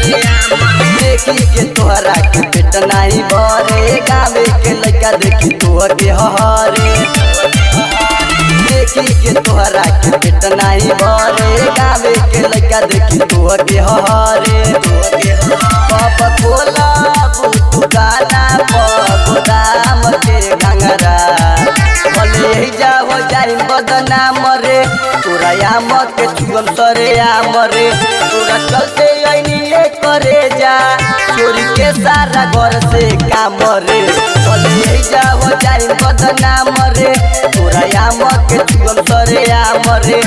देखी के तोहरा के पेट नहीं भरे गावे के लड़का देखी तोहर के हरे देखी के तोहरा के पेट नहीं भरे गावे के लड़का देखी तोहर के हरे बाबा बोला बुतु गाना गोदाम के घंगरा भले ही जाओ जाई बदनाम रे तोरा याम के छुअम सरे आम रे तोरा चलते ऐनिए करे जा चोरी के सारा घर से काम रे भले ही जाओ जाई बदनाम रे तोरा याम के छुअम सरे आम रे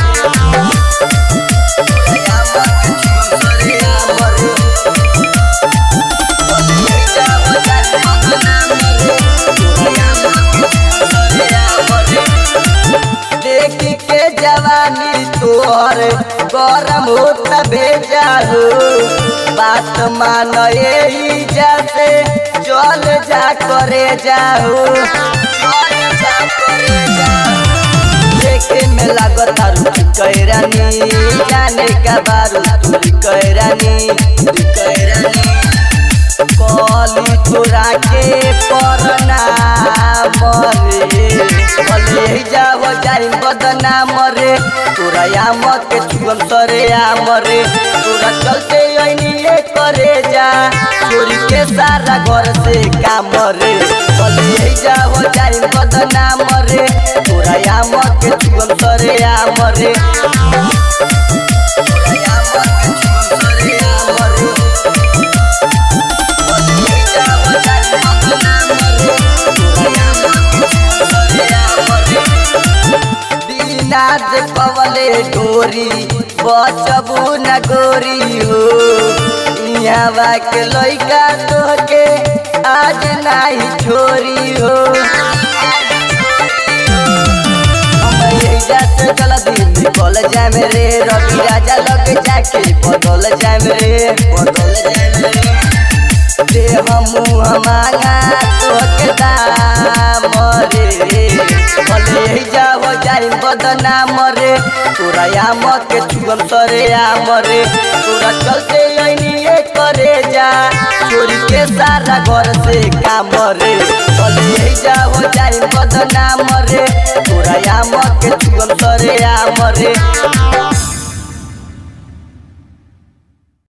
देखी के जवानी तोहर गरम होता भेजा हो बात मान यही जैसे चल जा करे जाओ देखे में लगता रुचि कैरानी जाने का बारू तुरी कैरानी कली तोरा के परनाम रे भले ही जाओ जाई बदनाम रे तोरा याम के छुअम सरे आम रे तोरा चलते ऐनिए करे जा चोरी के सारा घर से काम रे भले ही जाओ जाई बदनाम रे तोरा याम के छुअम सरे आम रे नाच कवले डोरी बचबू न गोरी हो यहाँ के लइका तोहके आज नहीं छोरी हो जल्दी निकल जाए रे रवि राजा लग जाके बदल जाए रे दे हमू मांगा तोहके दाम रे भले ही जाओ जाई बदनाम रे तोरा याम के छुअम सरे आम रे तोरा चलते ऐनिए करे जा चोरी के सारा घर से काम रे भले ही जाओ जाई बदनाम रे तोरा याम के छुअम सरे आम रे।